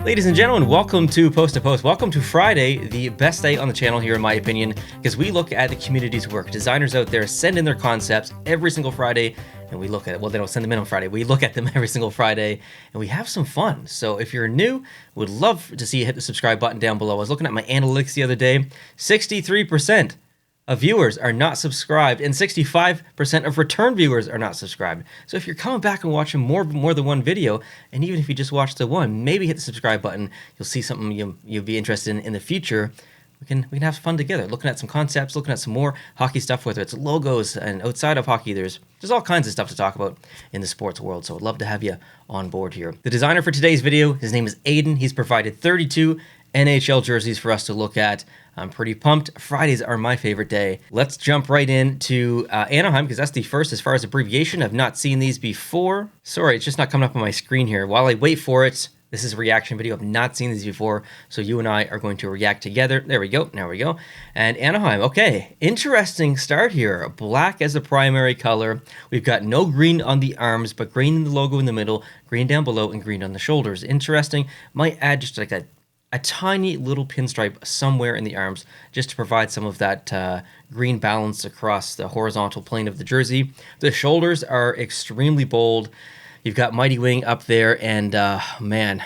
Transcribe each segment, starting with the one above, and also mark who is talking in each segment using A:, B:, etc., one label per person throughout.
A: Ladies and gentlemen, welcome to Post to Post. Welcome to Friday, the best day on the channel here in my opinion, because we look at the community's work. Designers out there send in their concepts every single Friday, and we look at it. Well, they don't send them in on Friday. We look at them every single Friday, and we have some fun. So if you're new, would love to see you hit the subscribe button down below. I was looking at my analytics the other day. 63% of viewers are not subscribed, and 65% of return viewers are not subscribed. So if you're coming back and watching more than one video, and even if you just watch the one, maybe hit the subscribe button. You'll see something you'll be interested in the future. We can have fun together, looking at some concepts, looking at some more hockey stuff, whether it's logos, and outside of hockey, there's all kinds of stuff to talk about in the sports world. So I'd love to have you on board here. The designer for today's video, his name is Aiden. He's provided 32 NHL jerseys for us to look at. I'm pretty pumped. Fridays are my favorite day. Let's jump right into Anaheim, because that's the first as far as abbreviation. I've not seen these before. Sorry, it's just not coming up on my screen here. While I wait for it, this is a reaction video. I've not seen these before, so you and I are going to react together. There we go. There we go. And Anaheim, okay. Interesting start here. Black as the primary color. We've got no green on the arms, but green in the logo in the middle, green down below, and green on the shoulders. Interesting. Might add just like a tiny little pinstripe somewhere in the arms just to provide some of that green balance across the horizontal plane of the jersey. The shoulders are extremely bold. You've got Mighty Wing up there, and man,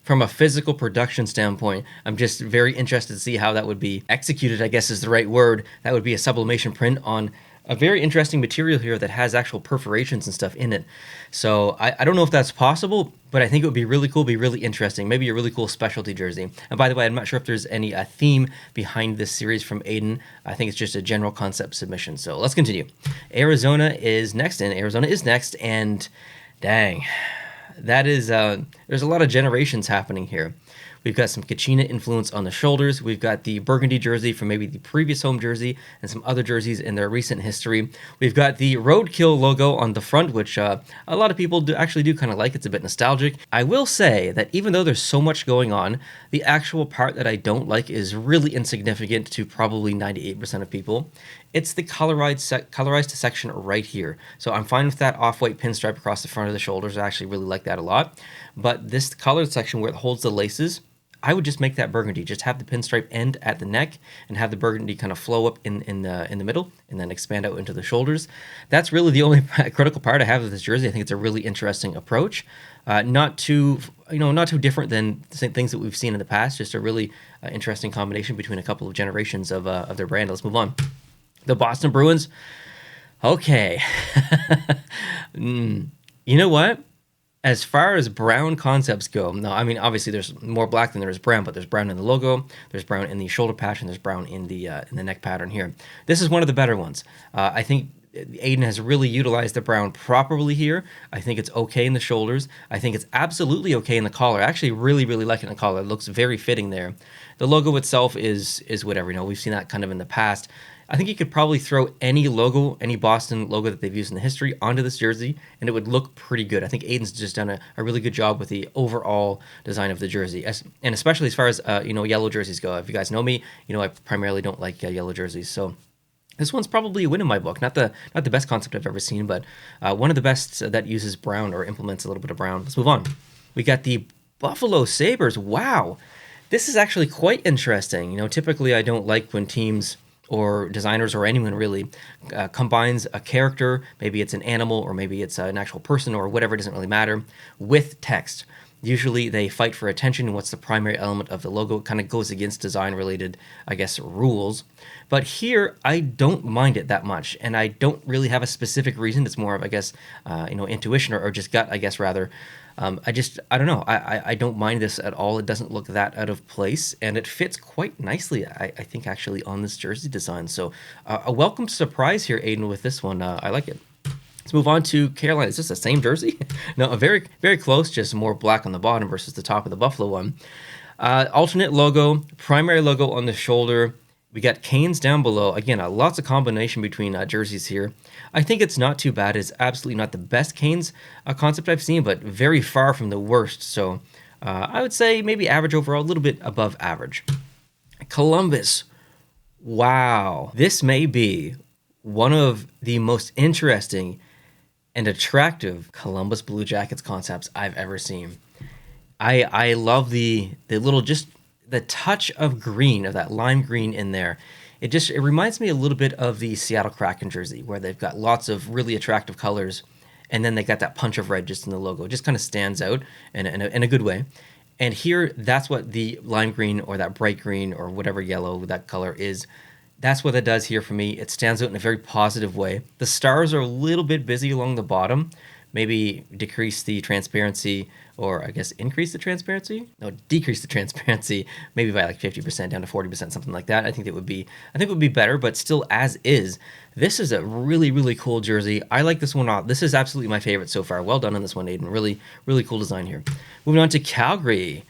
A: from a physical production standpoint, I'm just very interested to see how that would be executed, I guess is the right word. That would be a sublimation print on a very interesting material here that has actual perforations and stuff in it. So I don't know if that's possible, but I think it would be really cool, be really interesting. Maybe a really cool specialty jersey. And by the way, I'm not sure if there's any theme behind this series from Aiden. I think it's just a general concept submission. So let's continue. Arizona is next, and dang, that is, there's a lot of generations happening here. We've got some Kachina influence on the shoulders. We've got the burgundy jersey from maybe the previous home jersey and some other jerseys in their recent history. We've got the Roadkill logo on the front, which a lot of people do kind of like. It's a bit nostalgic. I will say that even though there's so much going on, the actual part that I don't like is really insignificant to probably 98% of people. It's the colorized section right here. So I'm fine with that off-white pinstripe across the front of the shoulders. I actually really like that a lot. But this colored section where it holds the laces, I would just make that burgundy. Just have the pinstripe end at the neck and have the burgundy kind of flow up in the middle and then expand out into the shoulders. That's really the only critical part I have of this jersey. I think it's a really interesting approach. Not too different than the same things that we've seen in the past. Just a really interesting combination between a couple of generations of their brand. Let's move on. The Boston Bruins. Okay. You know what? As far as brown concepts go, now, I mean, obviously there's more black than there is brown, but there's brown in the logo, there's brown in the shoulder patch, and there's brown in the neck pattern here. This is one of the better ones. I think Aiden has really utilized the brown properly here. I think it's okay in the shoulders. I think it's absolutely okay in the collar. I actually really like it in the collar. It looks very fitting there. The logo itself is whatever. We've seen that kind of in the past. I think you could probably throw any Boston logo that they've used in the history onto this jersey, and it would look pretty good. I think Aiden's just done a really good job with the overall design of the jersey, and especially as far as yellow jerseys go. If you guys know me, I primarily don't like yellow jerseys, so this one's probably a win in my book. Not the best concept I've ever seen, but one of the best that uses brown or implements a little bit of brown. Let's move on. We got the Buffalo Sabres. Wow, this is actually quite interesting. Typically I don't like when teams or designers or anyone really combines a character, maybe it's an animal or maybe it's an actual person or whatever, it doesn't really matter, with text. Usually they fight for attention and what's the primary element of the logo. It kind of goes against design related, I guess, rules. But here, I don't mind it that much, and I don't really have a specific reason. It's more of, I guess, intuition or just gut, I guess, rather. I don't know. I don't mind this at all. It doesn't look that out of place, and it fits quite nicely, I think, actually, on this jersey design. So a welcome surprise here, Aiden, with this one. I like it. Let's move on to Carolina. Is this the same jersey? No, very, very close, just more black on the bottom versus the top of the Buffalo one. Alternate logo, primary logo on the shoulder. We got canes down below. Again, lots of combination between jerseys here. I think it's not too bad. It's absolutely not the best canes concept I've seen, but very far from the worst. So I would say maybe average overall, a little bit above average. Columbus. Wow. This may be one of the most interesting and attractive Columbus Blue Jackets concepts I've ever seen. I love the little, just the touch of green, of that lime green in there. It reminds me a little bit of the Seattle Kraken jersey, where they've got lots of really attractive colors, and then they got that punch of red just in the logo. It just kind of stands out in a good way. And here, that's what the lime green or that bright green or whatever yellow that color is. That's what it does here for me. It stands out in a very positive way. The stars are a little bit busy along the bottom. Maybe decrease the transparency, or I guess increase the transparency. No, decrease the transparency. Maybe by like 50% down to 40%, something like that. I think it would be better, but still, as is. This is a really, really cool jersey. I like this one a lot. This is absolutely my favorite so far. Well done on this one, Aiden. Really, really cool design here. Moving on to Calgary.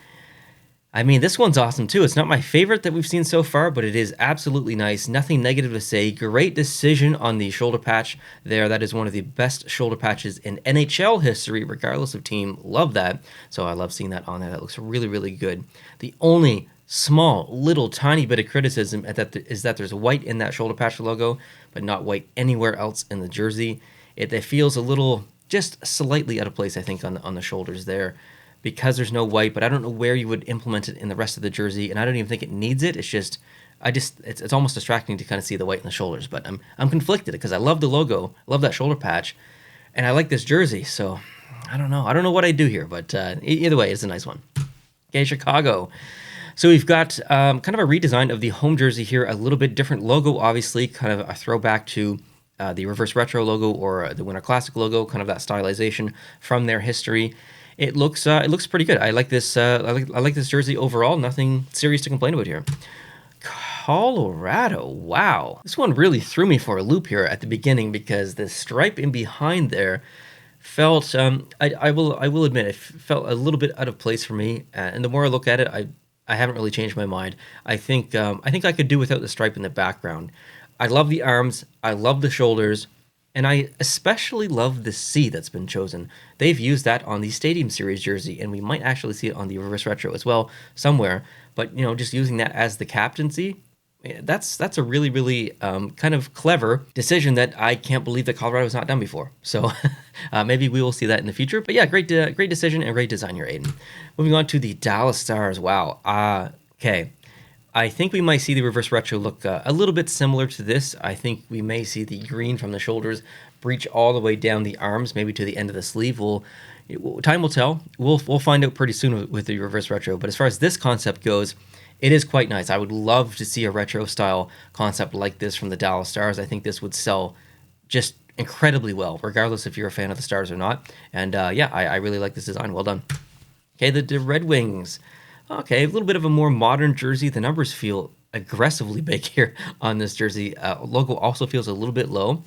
A: I mean, this one's awesome too. It's not my favorite that we've seen so far, but it is absolutely nice. Nothing negative to say. Great decision on the shoulder patch there. That is one of the best shoulder patches in NHL history, regardless of team. Love that. So I love seeing that on there. That looks really, really good. The only small, little, tiny bit of criticism is that there's white in that shoulder patch logo, but not white anywhere else in the jersey. It feels a little, just slightly out of place, I think, on the shoulders there, because there's no white, but I don't know where you would implement it in the rest of the jersey, and I don't even think it needs it. It's just, it's almost distracting to kind of see the white in the shoulders, but I'm conflicted because I love the logo, love that shoulder patch, and I like this jersey, so I don't know what I do here, but either way, it's a nice one. Okay, Chicago. So we've got kind of a redesign of the home jersey here, a little bit different logo, obviously, kind of a throwback to the reverse retro logo or the Winter Classic logo, kind of that stylization from their history. It looks pretty good. I like this. I like this jersey overall. Nothing serious to complain about here. Colorado. Wow, this one really threw me for a loop here at the beginning because the stripe in behind there felt. I will admit it felt a little bit out of place for me. And the more I look at it, I haven't really changed my mind. I think I could do without the stripe in the background. I love the arms. I love the shoulders. And I especially love the C that's been chosen. They've used that on the Stadium Series jersey, and we might actually see it on the Reverse Retro as well somewhere. But, just using that as the captaincy, that's a really, really kind of clever decision that I can't believe that Colorado's not done before. So maybe we will see that in the future. But yeah, great decision and great design here, Aiden. Moving on to the Dallas Stars. Wow. Okay. I think we might see the reverse retro look a little bit similar to this. I think we may see the green from the shoulders breach all the way down the arms, maybe to the end of the sleeve. Time will tell. We'll find out pretty soon with the reverse retro. But as far as this concept goes, it is quite nice. I would love to see a retro style concept like this from the Dallas Stars. I think this would sell just incredibly well, regardless if you're a fan of the Stars or not. And I really like this design. Well done. Okay, the Red Wings. Okay, a little bit of a more modern jersey. The numbers feel aggressively big here on this jersey. Logo also feels a little bit low.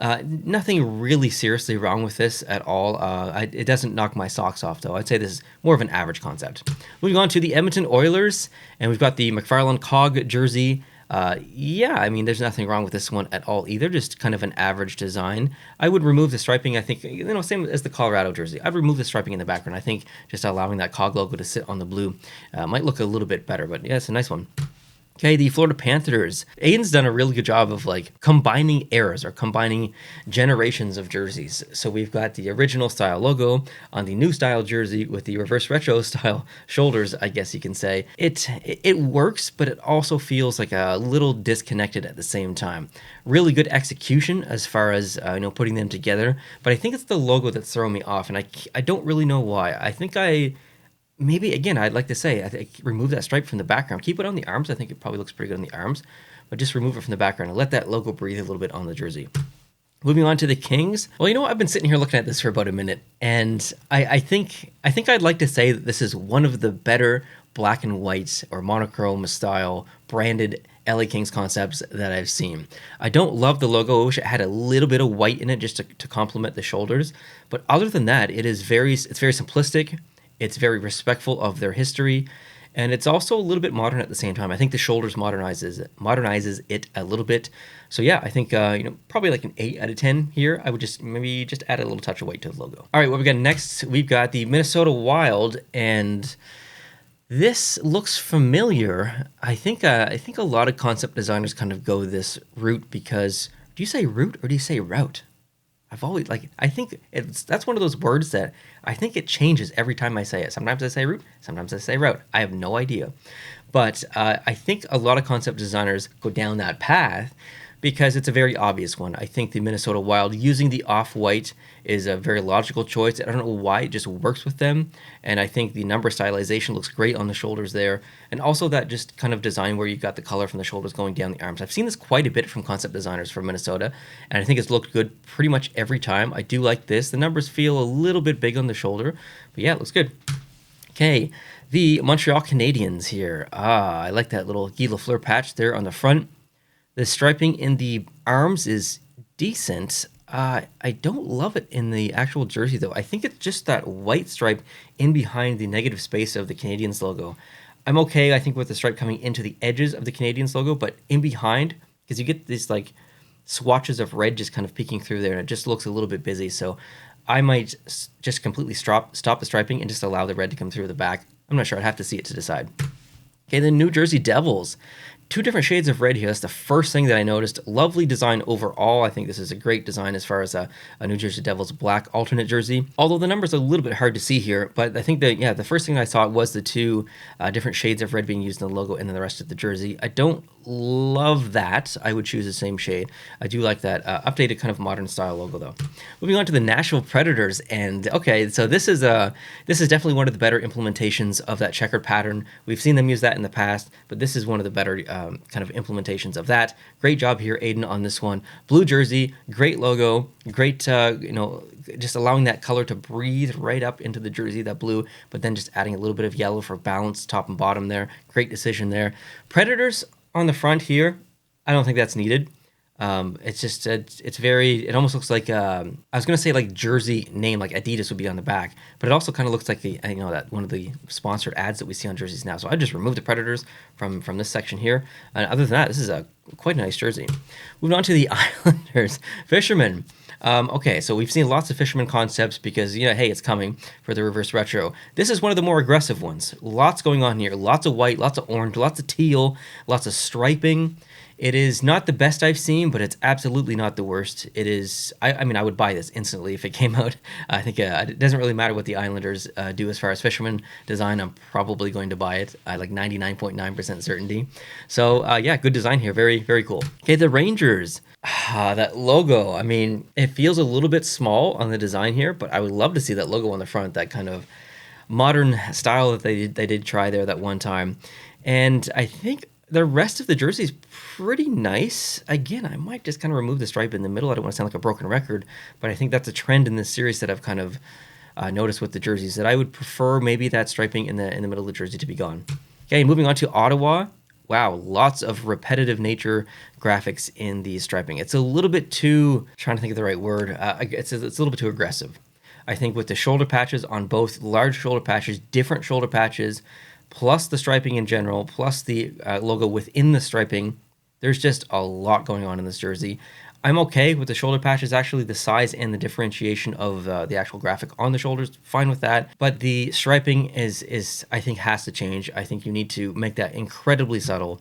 A: Nothing really seriously wrong with this at all. It doesn't knock my socks off, though. I'd say this is more of an average concept. Moving on to the Edmonton Oilers, and we've got the McFarland Cog jersey. There's nothing wrong with this one at all either. Just kind of an average design. I would remove the striping. I think, same as the Colorado jersey. I'd remove the striping in the background. I think just allowing that Cog logo to sit on the blue might look a little bit better, but yeah, it's a nice one. Okay, the Florida Panthers. Aiden's done a really good job of combining eras or combining generations of jerseys. So we've got the original style logo on the new style jersey with the reverse retro style shoulders, I guess you can say. It works, but it also feels like a little disconnected at the same time. Really good execution as far as putting them together, but I think it's the logo that's throwing me off, and I don't really know why. I think maybe, again, I'd like to say, I think remove that stripe from the background. Keep it on the arms. I think it probably looks pretty good on the arms. But just remove it from the background and let that logo breathe a little bit on the jersey. Moving on to the Kings. Well, I've been sitting here looking at this for about a minute. And I think I'd like to say that this is one of the better black and white or monochrome style branded LA Kings concepts that I've seen. I don't love the logo. I wish it had a little bit of white in it just to complement the shoulders. But other than that, it's very simplistic. It's very respectful of their history, and it's also a little bit modern at the same time. I think the shoulders modernizes it a little bit. So yeah, I think probably like an 8 out of 10 here. I would just add a little touch of white to the logo. All right, what we got next? We've got the Minnesota Wild, and this looks familiar. I think a lot of concept designers kind of go this route because, do you say route or do you say route? I've always I think that's one of those words that I think it changes every time I say it. Sometimes I say route, sometimes I say route. I have no idea. But I think a lot of concept designers go down that path because it's a very obvious one. I think the Minnesota Wild using the off-white is a very logical choice. I don't know why, it just works with them. And I think the number stylization looks great on the shoulders there. And also that just kind of design where you got the color from the shoulders going down the arms. I've seen this quite a bit from concept designers from Minnesota, and I think it's looked good pretty much every time. I do like this. The numbers feel a little bit big on the shoulder, but yeah, it looks good. Okay, the Montreal Canadiens here. I like that little Guy Lafleur patch there on the front. The striping in the arms is decent. I don't love it in the actual jersey, though. I think it's just that white stripe in behind the negative space of the Canadiens logo. I'm okay, I think, with the stripe coming into the edges of the Canadiens logo, but in behind, because you get these like swatches of red just kind of peeking through there, and it just looks a little bit busy. So I might just completely stop the striping and just allow the red to come through the back. I'm not sure. I'd have to see it to decide. Okay, the New Jersey Devils. 2 different shades of red here. That's the first thing that I noticed. Lovely design overall. I think this is a great design as far as a New Jersey Devils black alternate jersey. Although the numbers are a little bit hard to see here, but I think that, yeah, the first thing I saw was the 2 different shades of red being used in the logo and then the rest of the jersey. I don't love that. I would choose the same shade. I do like that updated kind of modern style logo though. Moving on to the Nashville Predators, and okay, so this is definitely one of the better implementations of that checkered pattern. We've seen them use that in the past, but this is one of the better kind of implementations of that. Great job here, Aiden, on this one. Blue jersey, great logo, great just allowing that color to breathe right up into the jersey, that blue, but then just adding a little bit of yellow for balance top and bottom there. Great decision there. Predators on the front here, I don't think that's needed. It's just it almost looks like I was gonna say like jersey name, like Adidas would be on the back, but it also kind of looks like that one of the sponsored ads that we see on jerseys now. So I just removed the Predators from this section here. And other than that, this is a quite nice jersey. Moving on to the Islanders, Fisherman. Okay, so we've seen lots of Fisherman concepts because, hey, it's coming for the reverse retro. This is one of the more aggressive ones. Lots going on here. Lots of white, lots of orange, lots of teal, lots of striping. It is not the best I've seen, but it's absolutely not the worst. It is, I mean, I would buy this instantly if it came out. I think it doesn't really matter what the Islanders do as far as Fisherman design. I'm probably going to buy it, like 99.9% certainty. So, yeah, good design here. Very, very cool. Okay, the Rangers. That logo, I mean, it feels a little bit small on the design here, but I would love to see that logo on the front, that kind of modern style that they did try there that one time. And I think the rest of the jersey is pretty nice. Again, I might just kind of remove the stripe in the middle. I don't want to sound like a broken record, but I think that's a trend in this series that I've kind of noticed with the jerseys, that I would prefer maybe that striping in the middle of the jersey to be gone. Okay, moving on to Ottawa. Wow, lots of repetitive nature graphics in the striping. It's a little bit too, trying to think of the right word, it's a little bit too aggressive. I think with the shoulder patches on both, large shoulder patches, different shoulder patches, plus the striping in general, plus the logo within the striping, there's just a lot going on in this jersey. I'm okay with the shoulder patches, actually, the size and the differentiation of the actual graphic on the shoulders, fine with that. But the striping is I think has to change. I think you need to make that incredibly subtle,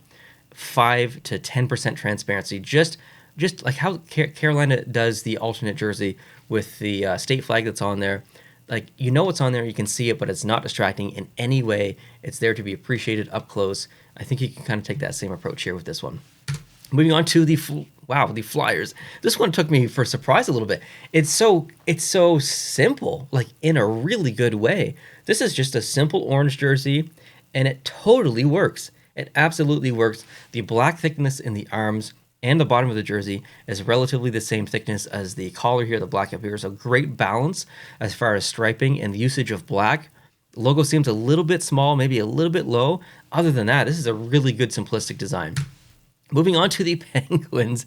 A: 5 to 10% transparency, just like how Carolina does the alternate jersey with the state flag that's on there. Like, what's on there, you can see it, but it's not distracting in any way. It's there to be appreciated up close. I think you can kind of take that same approach here with this one. Moving on to the Flyers. This one took me for a surprise a little bit. It's so simple, like in a really good way. This is just a simple orange jersey, and it totally works. It absolutely works. The black thickness in the arms and the bottom of the jersey is relatively the same thickness as the collar here, the black up here. So great balance as far as striping and the usage of black. The logo seems a little bit small, maybe a little bit low. Other than that, this is a really good simplistic design. Moving on to the Penguins.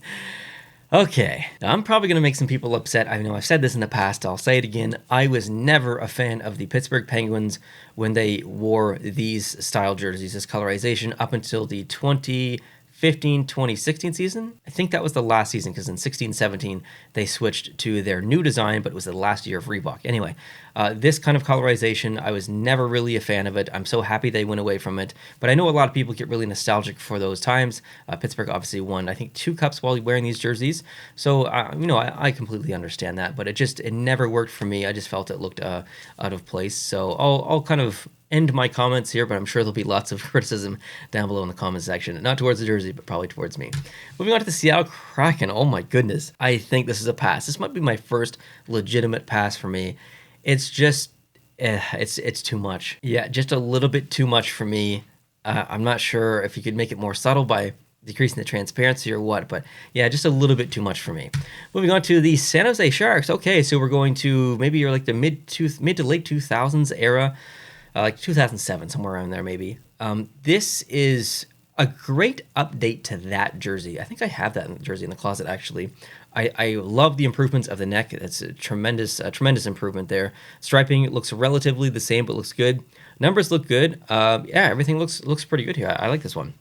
A: Okay, now I'm probably going to make some people upset. I know I've said this in the past. I'll say it again. I was never a fan of the Pittsburgh Penguins when they wore these style jerseys, this colorization, up until the 2015 2016 season. I think that was the last season because in 16-17 they switched to their new design, but it was the last year of Reebok. Anyway, this kind of colorization, I was never really a fan of it. I'm so happy they went away from it, but I know a lot of people get really nostalgic for those times. Pittsburgh obviously won, I think, 2 cups while wearing these jerseys, so I completely understand that, but it never worked for me. I just felt it looked out of place. So I'll kind of end my comments here, but I'm sure there'll be lots of criticism down below in the comment section. Not towards the jersey, but probably towards me. Moving on to the Seattle Kraken. Oh my goodness. I think this is a pass. This might be my first legitimate pass for me. It's just, it's too much. Yeah, just a little bit too much for me. I'm not sure if you could make it more subtle by decreasing the transparency or what, but yeah, just a little bit too much for me. Moving on to the San Jose Sharks. Okay, so we're going to maybe you're like the mid to late 2000s era. Like 2007, somewhere around there maybe. This is a great update to that jersey. I think I have that jersey in the closet, actually. I love the improvements of the neck. It's a tremendous improvement there. Striping looks relatively the same, but looks good. Numbers look good. Yeah, everything looks pretty good here. I like this one.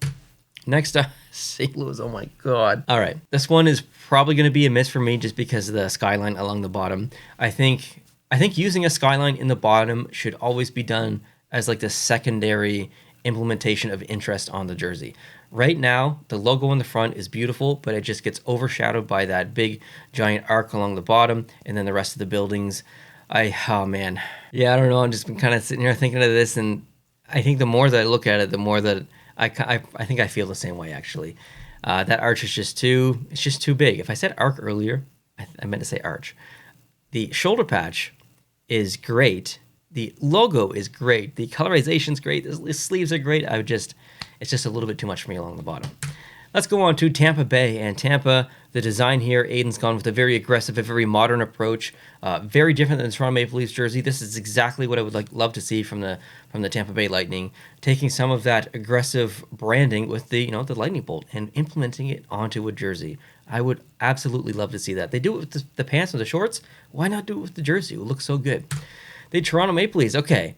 A: Next up, St. Louis. Oh my God. All right, this one is probably going to be a miss for me just because of the skyline along the bottom. I think using a skyline in the bottom should always be done as like the secondary implementation of interest on the jersey. Right now, the logo on the front is beautiful, but it just gets overshadowed by that big giant arc along the bottom and then the rest of the buildings. Oh man. Yeah, I don't know. I'm just been kind of sitting here thinking of this, and I think the more that I look at it, the more that I think I feel the same way, actually. That arch is just too big. If I said arc earlier, I meant to say arch. The shoulder patch is great. The logo is great. The colorization's great. The sleeves are great. It's just a little bit too much for me along the bottom. Let's go on to Tampa Bay. And Tampa, the design here, Aiden's gone with a very aggressive, a very modern approach. Very different than the Toronto Maple Leafs jersey. This is exactly what I would love to see from the Tampa Bay Lightning, taking some of that aggressive branding with the lightning bolt and implementing it onto a jersey. I would absolutely love to see that. They do it with the pants and the shorts. Why not do it with the jersey? It would look so good. The Toronto Maple Leafs. Okay,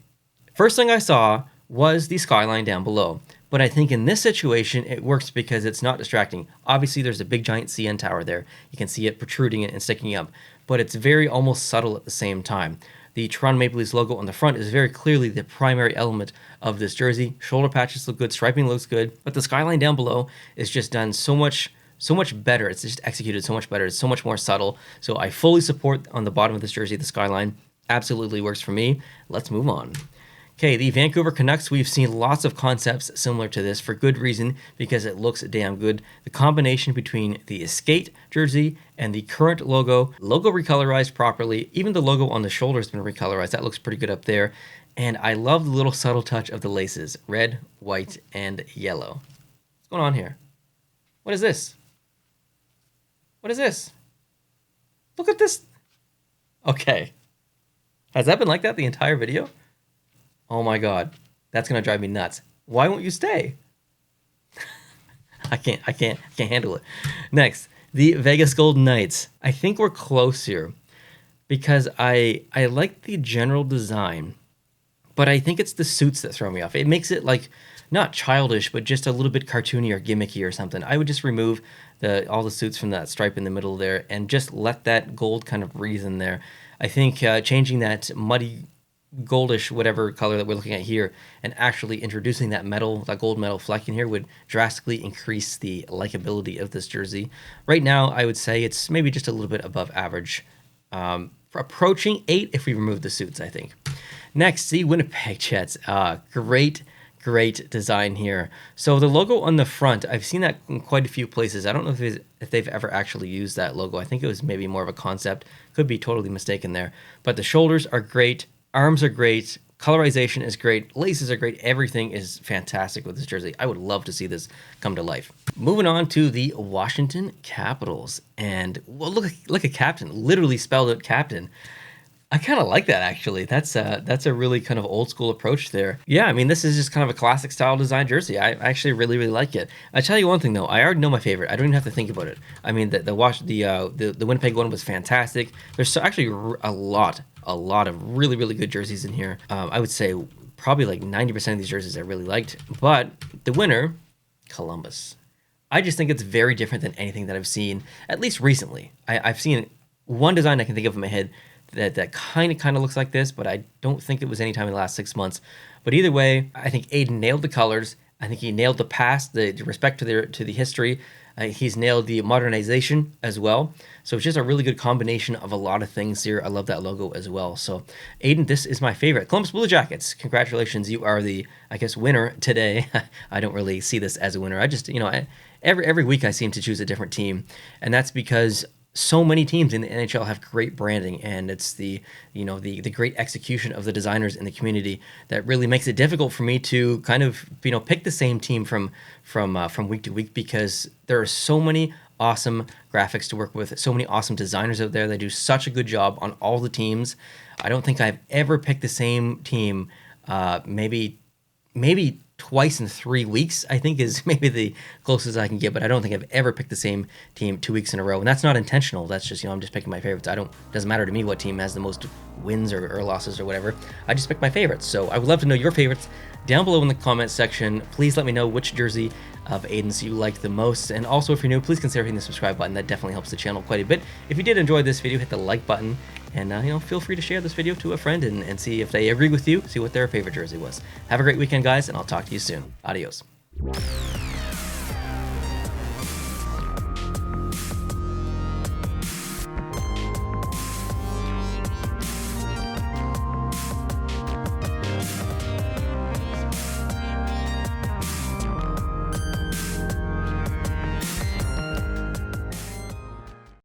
A: first thing I saw was the skyline down below. But I think in this situation, it works because it's not distracting. Obviously, there's a big giant CN tower there. You can see it protruding and sticking up. But it's very almost subtle at the same time. The Toronto Maple Leafs logo on the front is very clearly the primary element of this jersey. Shoulder patches look good. Striping looks good. But the skyline down below is just done so much better. It's just executed so much better. It's so much more subtle. So I fully support on the bottom of this jersey, the skyline. Absolutely works for me. Let's move on. Okay, the Vancouver Canucks, we've seen lots of concepts similar to this for good reason, because it looks damn good. The combination between the skate jersey and the current logo recolorized properly. Even the logo on the shoulder has been recolorized. That looks pretty good up there. And I love the little subtle touch of the laces, red, white, and yellow. What's going on here? What is this? What is this? Look at this. Okay. Has that been like that the entire video? Oh my God, that's gonna drive me nuts. Why won't you stay? I can't handle it. Next, the Vegas Golden Knights. I think we're close here because I like the general design, but I think it's the suits that throw me off. It makes it like not childish, but just a little bit cartoony or gimmicky or something. I would just remove all the suits from that stripe in the middle there and just let that gold kind of breathe in there. I think changing that muddy goldish whatever color that we're looking at here and actually introducing that gold metal fleck in here would drastically increase the likability of this jersey. Right now, I would say it's maybe just a little bit above average. Approaching 8 if we remove the suits, I think. Next, the Winnipeg Jets. Great design here. So the logo on the front, I've seen that in quite a few places. I don't know if they've ever actually used that logo. I think it was maybe more of a concept. Could be totally mistaken there. But the shoulders are great. Arms are great. Colorization is great. Laces are great. Everything is fantastic with this jersey. I would love to see this come to life. Moving on to the Washington Capitals. And well, look at Captain. Literally spelled out Captain. I kind of like that, actually. That's a really kind of old school approach there. Yeah, I mean, this is just kind of a classic style design jersey. I actually really like it. I tell you one thing though, I already know my favorite. I don't even have to think about it. I mean, the Winnipeg one was fantastic. There's actually a lot of really good jerseys in here. I would say probably like 90% of these jerseys I really liked. But the winner, Columbus. I just think it's very different than anything that I've seen, at least recently. I've seen one design I can think of in my head that kind of looks like this, but I don't think it was any time in the last 6 months. But either way, I think Aiden nailed the colors. I think he nailed the past, the respect to the history. He's nailed the modernization as well. So it's just a really good combination of a lot of things here. I love that logo as well. So Aiden, this is my favorite. Columbus Blue Jackets, congratulations. You are the, I guess, winner today. I don't really see this as a winner. I just, every week I seem to choose a different team. And that's because so many teams in the NHL have great branding, and it's the great execution of the designers in the community that really makes it difficult for me to kind of pick the same team from week to week, because there are so many awesome graphics to work with, so many awesome designers out there that do such a good job on all the teams. I don't think I've ever picked the same team, maybe twice in 3 weeks, I think, is maybe the closest I can get, but I don't think I've ever picked the same team 2 weeks in a row. And that's not intentional. That's just, I'm just picking my favorites. Doesn't matter to me what team has the most wins or losses or whatever. I just pick my favorites. So I would love to know your favorites down below in the comments section. Please let me know which jersey of Aiden's you like the most. And also, if you're new, please consider hitting the subscribe button. That definitely helps the channel quite a bit. If you did enjoy this video, hit the like button, and feel free to share this video to a friend and see if they agree with you, see what their favorite jersey was. Have a great weekend, guys, and I'll talk to you soon. Adios.